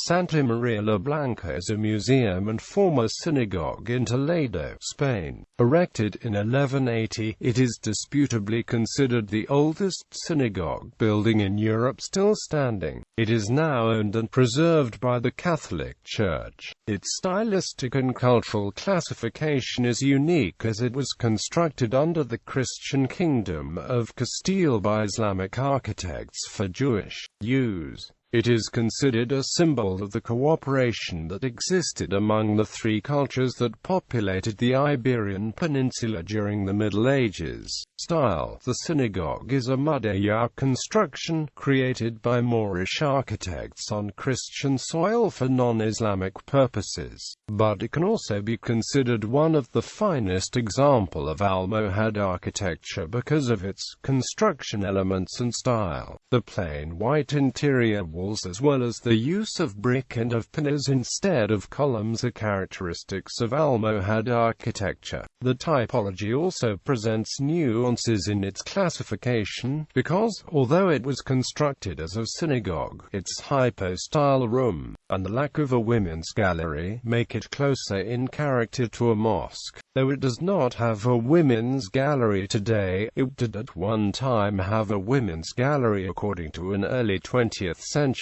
Santa María la Blanca is a museum and former synagogue in Toledo, Spain. Erected in 1180, it is disputably considered the oldest synagogue building in Europe still standing. It is now owned and preserved by the Catholic Church. Its stylistic and cultural classification is unique as it was constructed under the Christian Kingdom of Castile by Islamic architects for Jewish use. It is considered a symbol of the cooperation that existed among the three cultures that populated the Iberian Peninsula during the Middle Ages. Style: the synagogue is a mudéjar construction, created by Moorish architects on Christian soil for non-Islamic purposes, but it can also be considered one of the finest example of Almohad architecture because of its construction elements and style. The plain white interior walls as well as the use of brick and of pillars instead of columns are characteristics of Almohad architecture. The typology also presents nuances in its classification, because, although it was constructed as a synagogue, its hypostyle room, and the lack of a women's gallery, make it closer in character to a mosque. Though it does not have a women's gallery today, it did at one time have a women's gallery according to an early 20th century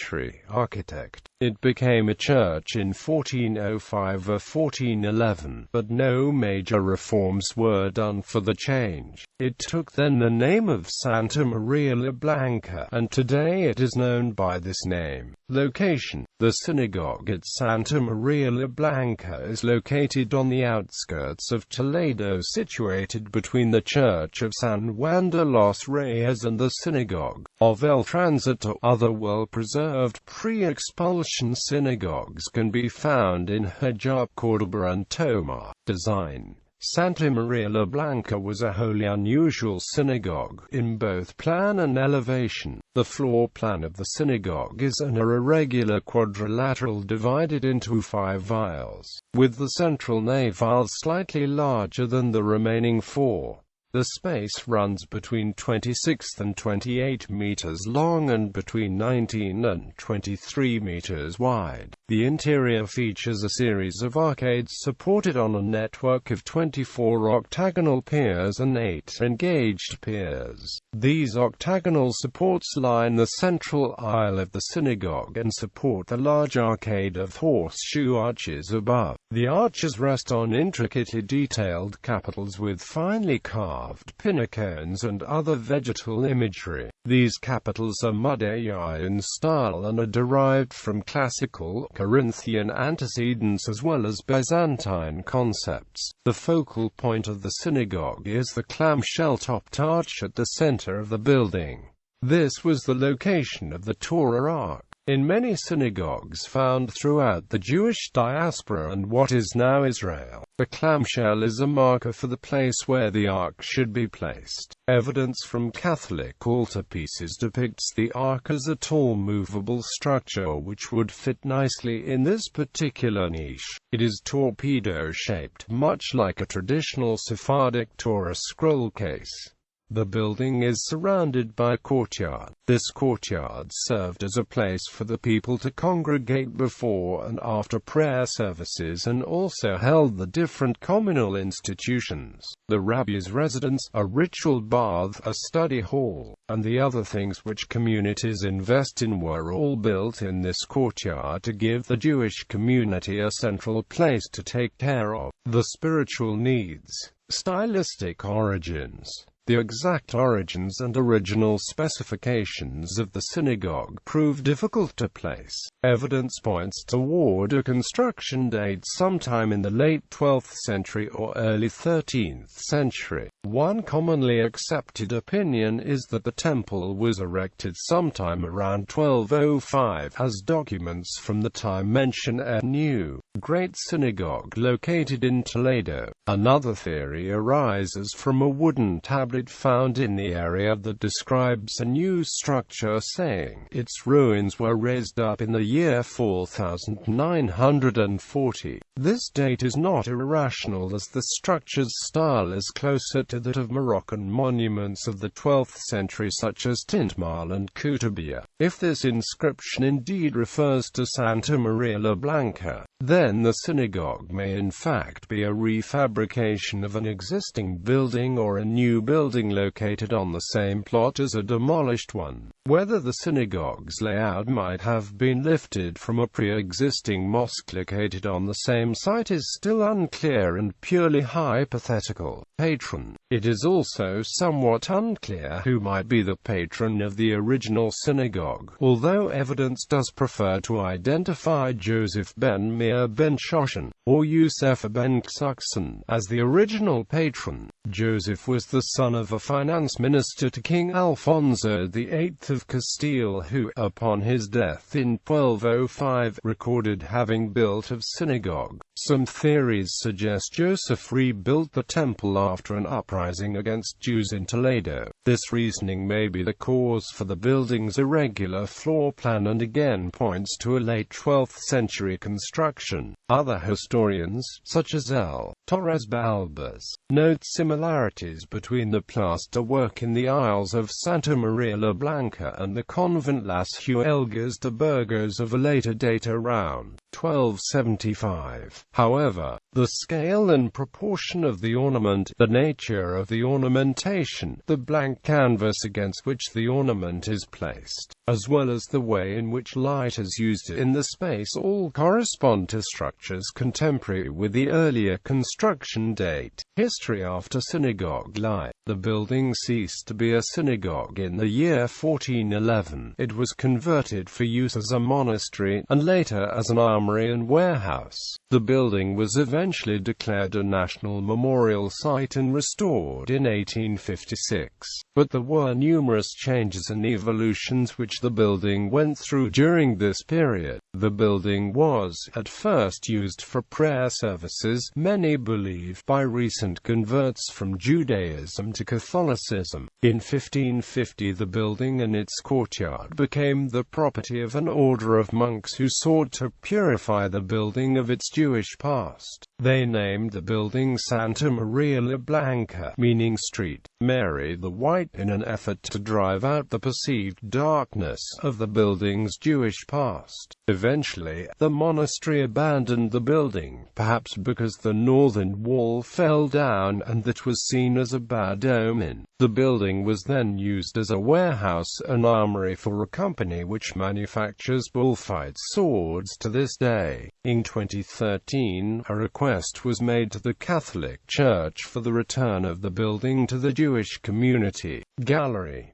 architect. It became a church in 1405 or 1411, but no major reforms were done for the change. It took then the name of Santa María la Blanca, and today it is known by this name. Location: the synagogue at Santa María la Blanca is located on the outskirts of Toledo, situated between the Church of San Juan de los Reyes and the Synagogue of El Tránsito. Other well-preserved pre-expulsion synagogues can be found in Hijab, Córdoba and Tomar. Design: Santa María la Blanca was a wholly unusual synagogue, in both plan and elevation. The floor plan of the synagogue is an irregular quadrilateral divided into 5 aisles, with the central nave aisle slightly larger than the remaining 4. The space runs between 26 and 28 meters long and between 19 and 23 meters wide. The interior features a series of arcades supported on a network of 24 octagonal piers and 8 engaged piers. These octagonal supports line the central aisle of the synagogue and support the large arcade of horseshoe arches above. The arches rest on intricately detailed capitals with finely carved pinnacones and other vegetal imagery. These capitals are mudéjar in style and are derived from classical Corinthian antecedents as well as Byzantine concepts. The focal point of the synagogue is the clamshell-topped arch at the center of the building. This was the location of the Torah Ark. In many synagogues found throughout the Jewish diaspora and what is now Israel, the clamshell is a marker for the place where the ark should be placed. Evidence from Catholic altarpieces depicts the ark as a tall movable structure which would fit nicely in this particular niche. It is torpedo-shaped, much like a traditional Sephardic Torah scroll case. The building is surrounded by a courtyard. This courtyard served as a place for the people to congregate before and after prayer services and also held the different communal institutions. The rabbi's residence, a ritual bath, a study hall, and the other things which communities invest in were all built in this courtyard to give the Jewish community a central place to take care of the spiritual needs. Stylistic origins: the exact origins and original specifications of the synagogue prove difficult to place. Evidence points toward a construction date sometime in the late 12th century or early 13th century. One commonly accepted opinion is that the temple was erected sometime around 1205, as documents from the time mention a new, great synagogue located in Toledo, Another theory arises from a wooden tablet found in the area that describes a new structure, saying its ruins were raised up in the year 4940. This date is not irrational, as the structure's style is closer to that of Moroccan monuments of the 12th century such as Tintamarre and Koutabia. If this inscription indeed refers to Santa Maria la Blanca, then the synagogue may in fact be a refabrication of an existing building or a new building located on the same plot as a demolished one. Whether the synagogue's layout might have been lifted from a pre-existing mosque located on the same site is still unclear and purely hypothetical. Patron. It is also somewhat unclear who might be the patron of the original synagogue, although evidence does prefer to identify Joseph ben Meir ben Shoshan, or Yusuf ben Suxan, as the original patron. Joseph was the son of a finance minister to King Alfonso VIII of Castile, who, upon his death in 1205, recorded having built a synagogue. Some theories suggest Joseph rebuilt the temple after an uprising against Jews in Toledo. This reasoning may be the cause for the building's irregular floor plan and again points to a late 12th century construction. Other historians, such as L. Torres Balbas, note similarities between the plaster work in the aisles of Santa Maria la Blanca and the convent Las Huelgas de Burgos of a later date around 1275. However, the scale and proportion of the ornament, the nature of the ornamentation, the blank canvas against which the ornament is placed, as well as the way in which light is used in the space all correspond to structures contemporary with the earlier construction date. History after synagogue life. The building ceased to be a synagogue in the year 1411. It was converted for use as a monastery, and later as an armory and warehouse. The building was eventually declared a national memorial site and restored in 1856. But there were numerous changes and evolutions which the building went through during this period. The building was, at first, used for prayer services, many believe by recent converts from Judaism to Catholicism. In 1550 the building and its courtyard became the property of an order of monks who sought to purify the building of its Jewish past. They named the building Santa Maria la Blanca, meaning street Mary the White, in an effort to drive out the perceived darkness of the building's Jewish past. Eventually, the monastery abandoned the building, perhaps because the northern wall fell down and that was seen as a bad omen. The building was then used as a warehouse and armory for a company which manufactures bullfight swords to this day. In 2013, a request was made to the Catholic Church for the return of the building to the Jewish community. Gallery.